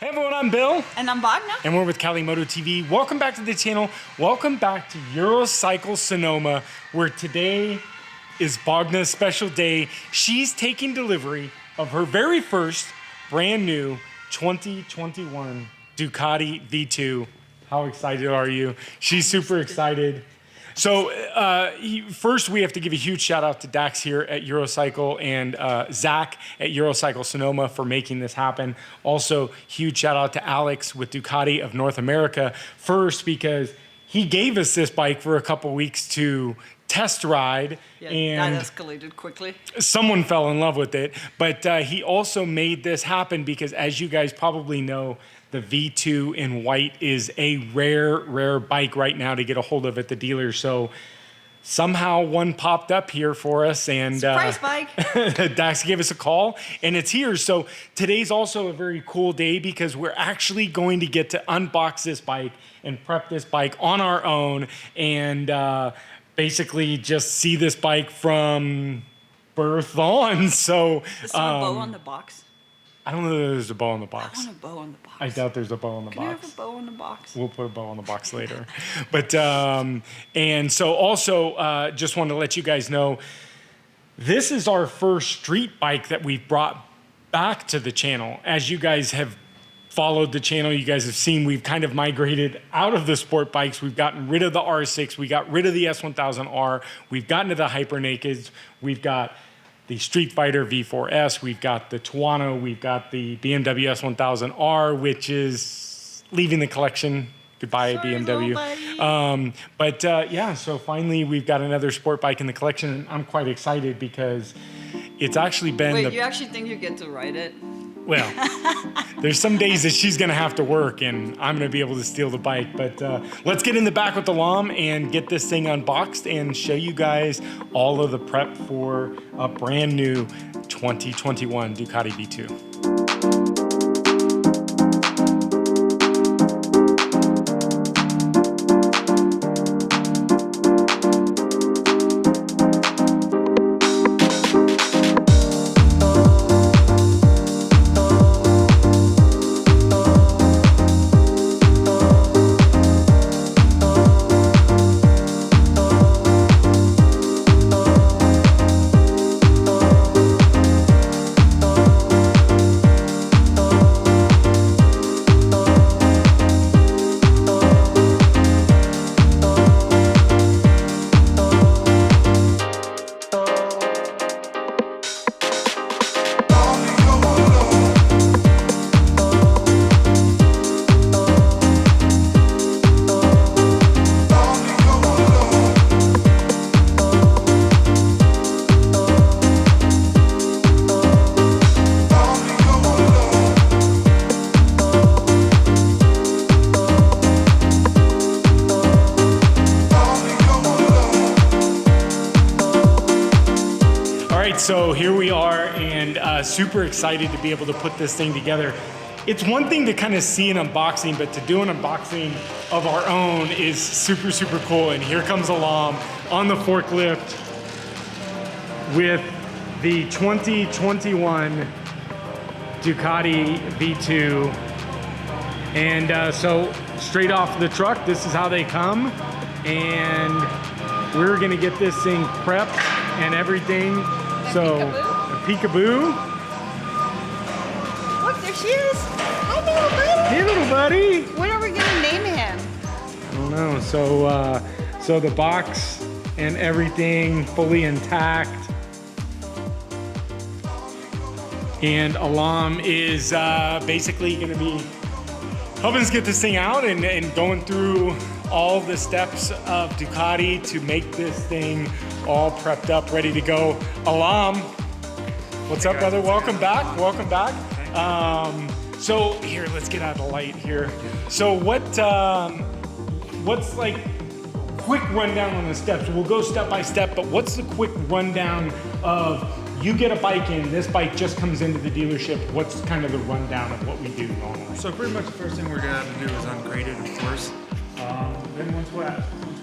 Hey everyone, I'm Bill. And I'm Bogna. And we're with Cali Moto TV. Welcome back to the channel. Welcome back to Euro Cycle Sonoma, where today is Bogna's special day. She's taking delivery of her very first brand new 2021 Ducati V2. How excited are you? She's super excited. So first we have to give a huge shout out to Dax here at Euro Cycle and Zach at Euro Cycle Sonoma for making this happen. Also, huge shout out to Alex with Ducati of North America. First, because he gave us this bike for a couple weeks to test ride. Yeah, and that escalated quickly. Someone fell in love with it, but he also made this happen because, as you guys probably know, the V2 in white is a rare bike right now to get a hold of at the dealer. So somehow one popped up here for us, and surprise bike. Dax gave us a call, and it's here. So today's also a very cool day because we're actually going to get to unbox this bike and prep this bike on our own, and basically just see this bike from birth on. So is there a bow on the box? I don't know that there's a bow on the box. I want a bow on the box. I doubt there's a bow on the Can box. I have a bow on the box? We'll put a bow on the box later. But, and so also just wanted to let you guys know, this is our first street bike that we've brought back to the channel. As you guys have followed the channel, you guys have seen we've kind of migrated out of the sport bikes. We've gotten rid of the R6. We got rid of the S1000R. We've gotten to the Hyper Nakeds. We've got the Street Fighter V4S, we've got the Tuono, we've got the BMW S1000R, which is leaving the collection. Goodbye, sorry, BMW. Yeah, so finally we've got another sport bike in the collection, and I'm quite excited because it's actually been Wait, you actually think you get to ride it? Well, there's some days that she's gonna have to work and I'm gonna be able to steal the bike, but let's get in the back with the LOM and get this thing unboxed and show you guys all of the prep for a brand new 2021 Ducati V2. So here we are, and super excited to be able to put this thing together. It's one thing to kind of see an unboxing, but to do an unboxing of our own is super cool. And here comes a LOM on the forklift with the 2021 Ducati V2. And so straight off the truck, this is how they come. And we're gonna get this thing prepped and everything. So, a peekaboo. Look, there she is. Hi, little buddy. Hey, little buddy. What are we gonna name him? I don't know. So the box and everything fully intact. And a LOM is basically gonna be helping us get this thing out and going through all the steps of Ducati to make this thing all prepped up, ready to go. LOM, what's up, brother? Welcome back. Welcome back. So here, let's get out of the light here. So what's like quick rundown on the steps? We'll go step by step, but what's the quick rundown of you get a bike in, this bike just comes into the dealership. What's kind of the rundown of what we do normally? So pretty much the first thing we're gonna have to do is uncrate it, of course. Then once we're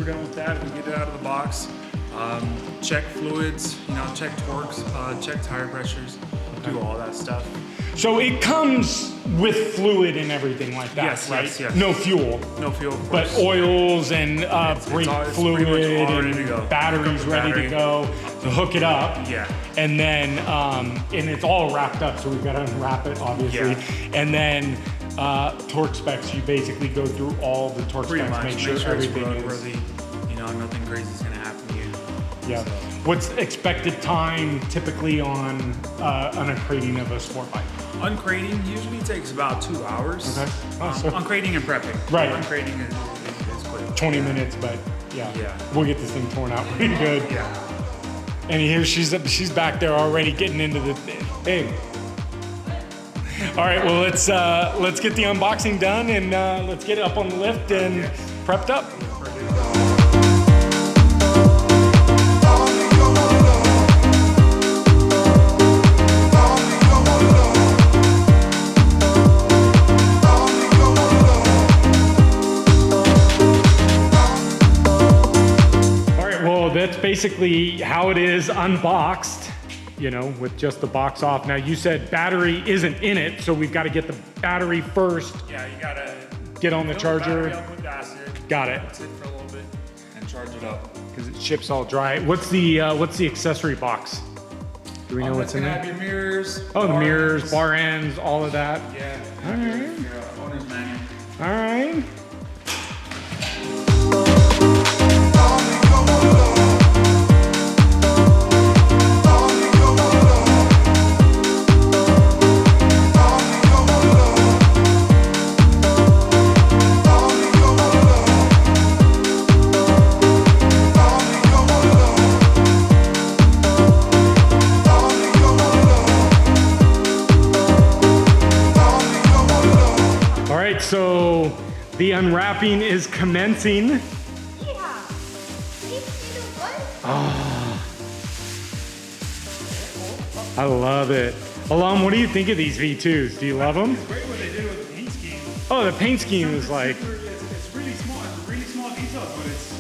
done with that, we get it out of the box. Check fluids, check torques, check tire pressures, do all that stuff. So it comes with fluid and everything like that, Yes, right? yes, yes. No fuel. No fuel, of But course. oils and brake it's fluid pretty much all ready to and go. batteries Hook up the ready to battery. go to hook it up. Yeah. And then, and it's all wrapped up, so we've got to unwrap it, obviously. Yeah. And then torque specs, you basically go through all the torque Pretty specs, much. make sure it's everything is. roadworthy. You know, nothing crazy is gonna happen to you. Yeah. What's the expected time typically on uncrating of a sport bike? Uncrating usually takes about 2 hours. Okay. Oh, so- Uncrating and prepping. Right. Uncrating is quick. 20 minutes, but yeah. Yeah. We'll get this thing torn out pretty good. Yeah. And here she's back there already getting into the hey. All right, well let's get the unboxing done and let's get it up on the lift and prepped up. All right, well that's basically how it is unboxed. You know, with just the box off. Now you said battery isn't in it, so we've got to get the battery first. Yeah, you gotta Get on the fill battery charger. up with acid. Got it. Sit for a little bit and charge it up. Because it ships all dry. What's the accessory box? Do we know what's in gonna have there? your mirrors. Oh, the bar mirrors, ends. bar ends, all of that. Yeah. All right. Your owner's manual. All right. All right, so the unwrapping is commencing. Yeah. I love it. Alam, what do you think of these V2s? Do you love them? It's great what they did with the paint scheme. Oh, the paint scheme is like, It's really small. It's really small details, but it's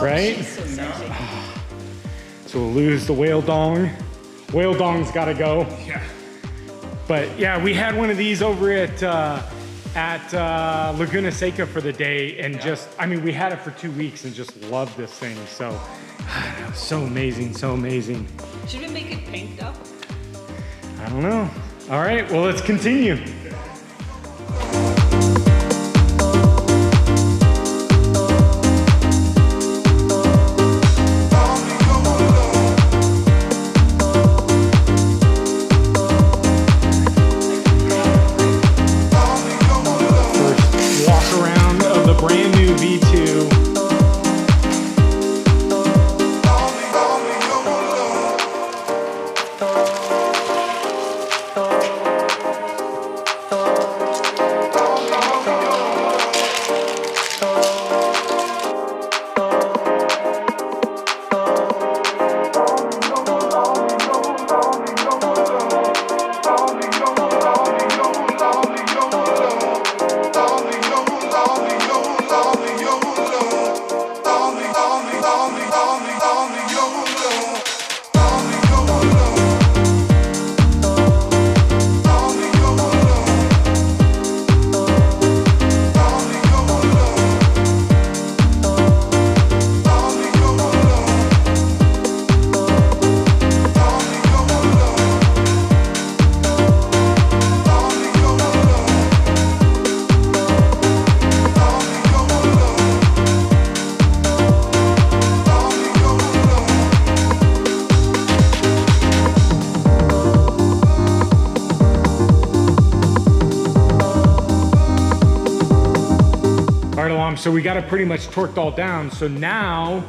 right? So sexy. So we'll lose the whale dong. Whale dong's gotta go. yeah. But yeah, we had one of these over at Laguna Seca for the day, and just, I mean, we had it for 2 weeks and just loved this thing. So, so amazing, so amazing. Should we make it pink though? I don't know. All right, well, let's continue. First walk around of the brand new V2. So we got it pretty much torqued all down. So now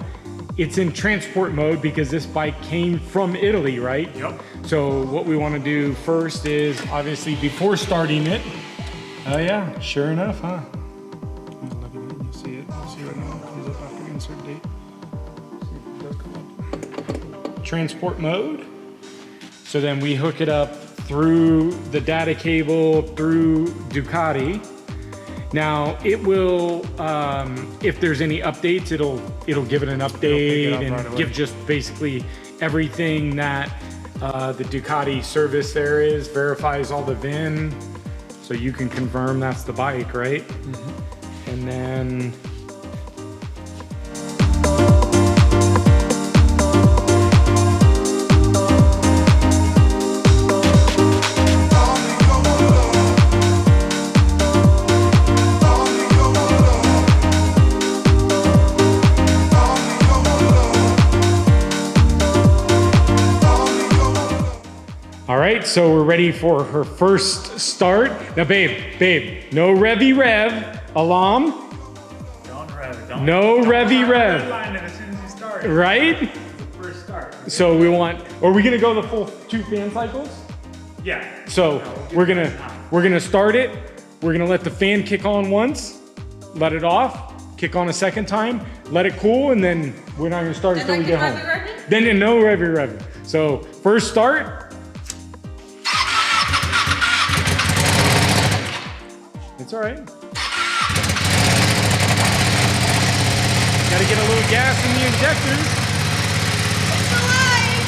it's in transport mode because this bike came from Italy, right? Yep. So what we want to do first is obviously before starting it. Oh yeah, sure enough, huh? Look at it, you'll see it. You'll see right now. It comes up after the insert date. See if it does come up. Transport mode. So then we hook it up through the data cable through Ducati. Now it will, if there's any updates, it'll give it an update up and right away. give just basically everything that the Ducati service areas, verifies all the VIN, so you can confirm that's the bike, right? And then all right, so we're ready for her first start. Now, babe, no revvy rev. Alarm. Don't rev. Don't, No don't revvy rev. redline it as soon as you start. Right? The first start. So we want, are we gonna go the full 2 fan cycles? Yeah. So we're gonna start it. We're gonna let the fan kick on once, let it off, kick on a second time, let it cool, and then we're not gonna start until we get home. Then no revvy. So first start. It's all right. Got to get a little gas in the injectors. It's alive!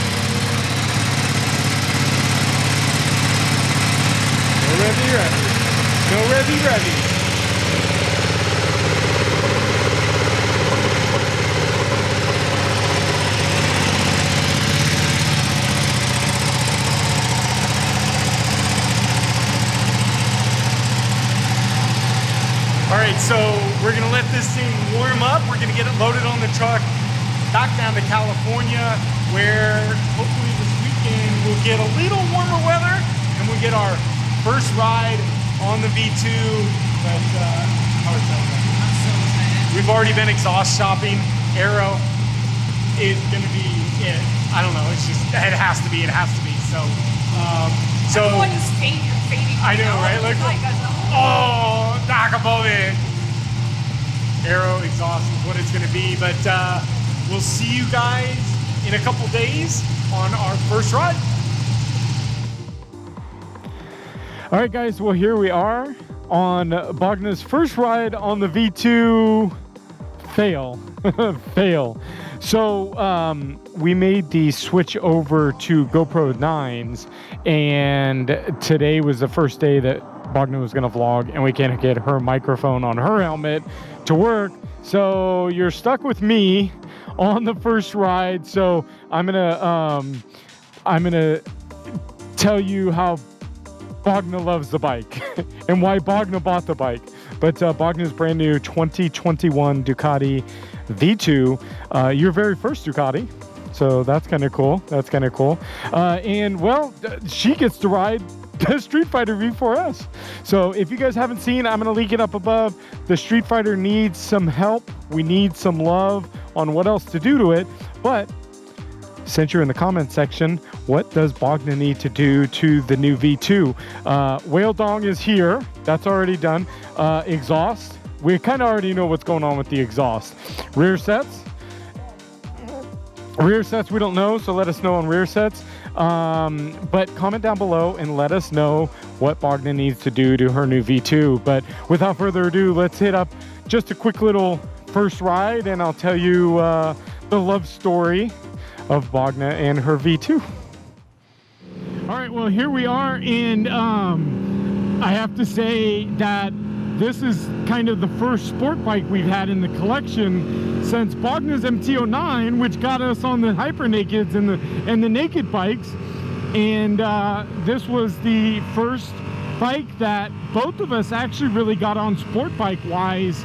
No revvy. All right, so we're gonna let this thing warm up. We're gonna get it loaded on the truck, back down to California, where hopefully this weekend we'll get a little warmer weather and we'll get our first ride on the V2. But how excited? I'm so excited. We've already been exhaust shopping. Aero is gonna be it. I don't know. It's just it has to be. So Everyone is fading. I know, right? Like, oh, knock above it. Aero exhaust is what it's gonna be, but we'll see you guys in a couple days on our first ride. All right, guys, well, here we are on Bogna's first ride on the V2. Fail. So we made the switch over to GoPro 9s, and today was the first day that Bogna was gonna vlog, and we can't get her microphone on her helmet to work. So you're stuck with me on the first ride. So I'm gonna tell you how Bogna loves the bike and why Bogna bought the bike. But Bogna's brand new 2021 Ducati V2, your very first Ducati. So that's kind of cool. And well, she gets to ride the Street Fighter V4S. So if you guys haven't seen, I'm gonna link it up above. The Street Fighter needs some help. We need some love on what else to do to it. But since you're in the comment section, what does Bogna need to do to the new V2? Whale Dong is here. That's already done. Exhaust. We kind of already know what's going on with the exhaust. Rear sets, we don't know, so let us know on rear sets. But comment down below and let us know what Bogna needs to do to her new V2. But without further ado, let's hit up just a quick little first ride, and I'll tell you the love story of Bogna and her V2. All right, well, here we are, and I have to say that this is kind of the first sport bike we've had in the collection since Bogna's MT-09, which got us on the Hyper Nakeds and the naked bikes. And this was the first bike that both of us actually really got on sport bike wise,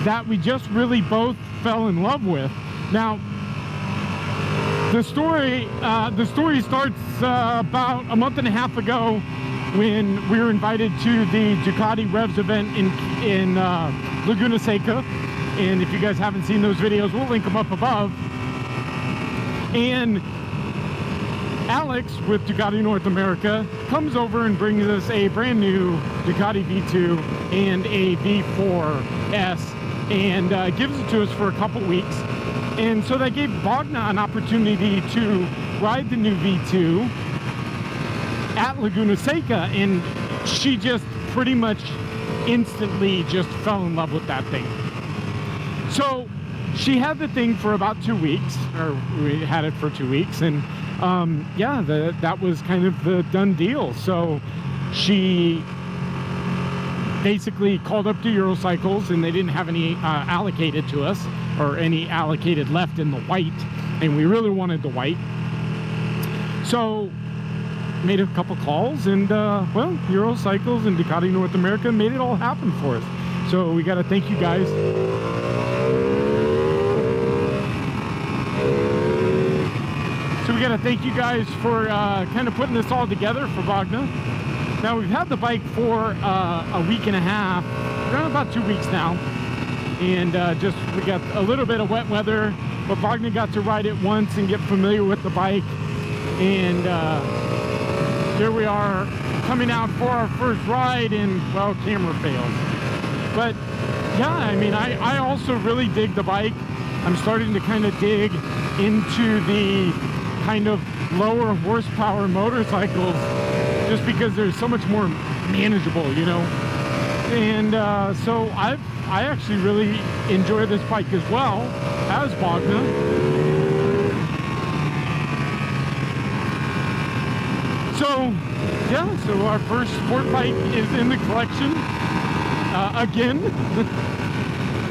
that we just really both fell in love with. Now, the story starts about a month and a half ago, when we were invited to the Ducati Revs event in Laguna Seca. And if you guys haven't seen those videos, we'll link them up above. And Alex with Ducati North America comes over and brings us a brand new Ducati V2 and a V4S, and gives it to us for a couple weeks. And so that gave Bogna an opportunity to ride the new V2 at Laguna Seca, and she just pretty much instantly just fell in love with that thing. So she had the thing for about 2 weeks, or we had it for 2 weeks, and yeah, that was kind of the done deal. So she basically called up to Euro Cycles, and they didn't have any allocated to us, or any allocated left in the white, and we really wanted the white. So made a couple calls, and well, Euro Cycles and Ducati North America made it all happen for us. So we got to thank you guys. So we got to thank you guys for kind of putting this all together for Bogna. Now we've had the bike for a week and a half, around about 2 weeks now, and just we got a little bit of wet weather, but Bogna got to ride it once and get familiar with the bike, and here we are coming out for our first ride, and well, camera fails. But yeah, I mean, I also really dig the bike. I'm starting to kind of dig into the kind of lower horsepower motorcycles, just because they're so much more manageable, you know. And so I actually really enjoy this bike as well as Bogna. So yeah, so our first sport bike is in the collection again.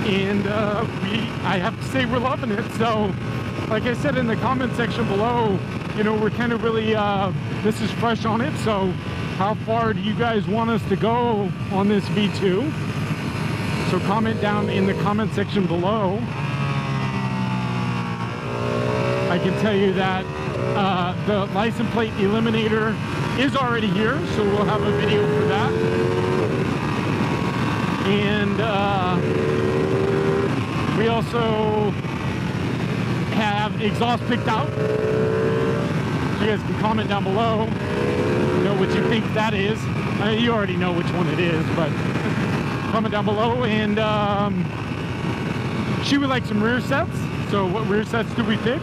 And I have to say we're loving it. So like I said in the comment section below, you know, we're kind of really this is fresh on it. So how far do you guys want us to go on this V2? So comment down in the comment section below. I can tell you that the license plate eliminator is already here, so we'll have a video for that. And we also have exhaust picked out. You guys can comment down below, you know what you think that is. You already know which one it is, but comment down below. And she would like some rear sets. So what rear sets do we pick?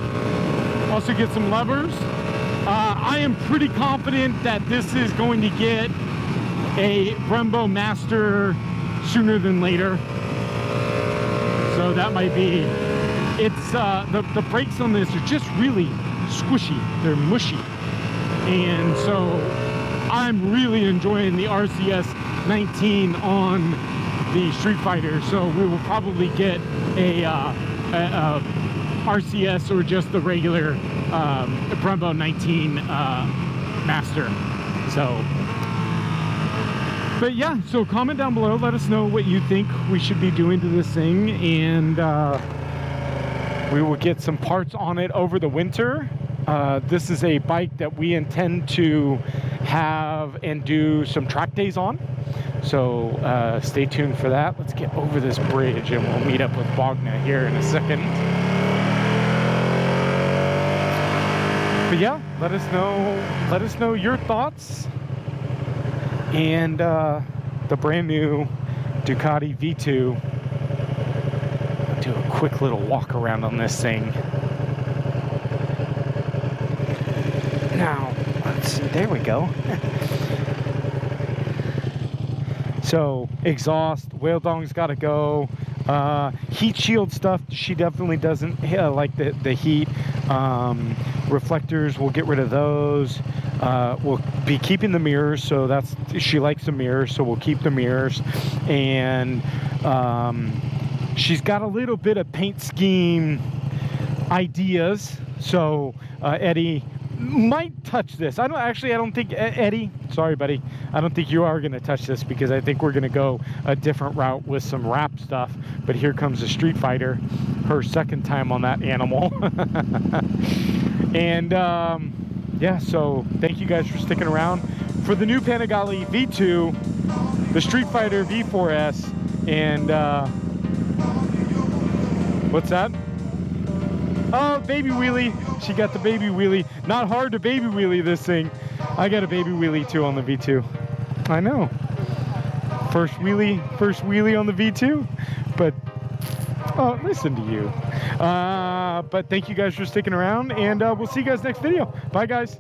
Also get some levers. I am pretty confident that this is going to get a Brembo Master sooner than later. So that might be, it's the brakes on this are just really squishy, they're mushy, and so I'm really enjoying the RCS 19 on the Street Fighter. So we will probably get a RCS or just the regular Brembo 19 Master. So but yeah, so comment down below, let us know what you think we should be doing to this thing, and we will get some parts on it over the winter. This is a bike that we intend to have and do some track days on. So stay tuned for that. Let's get over this bridge and we'll meet up with Bogna here in a second. But yeah, let us know your thoughts. And the brand new Ducati V2. Do a quick little walk around on this thing. Now, let's see, there we go. So, exhaust, whale dong's gotta go. Heat shield stuff, she definitely doesn't like the heat. Reflectors, we'll get rid of those. We'll be keeping the mirrors, so she likes the mirrors, so we'll keep the mirrors. And she's got a little bit of paint scheme ideas, so Eddie might touch this. I don't think Eddie, sorry buddy, I don't think you are going to touch this, because I think we're going to go a different route with some wrap stuff. But here comes the Street Fighter, her second time on that animal. And yeah, so thank you guys for sticking around for the new Panigale V2, the Street Fighter V4S, and what's that? Oh, baby wheelie. She got the baby wheelie. Not hard to baby wheelie this thing. I got a baby wheelie too on the V2. I know. First wheelie on the V2. But oh, listen to you. But thank you guys for sticking around, and we'll see you guys next video. Bye, guys.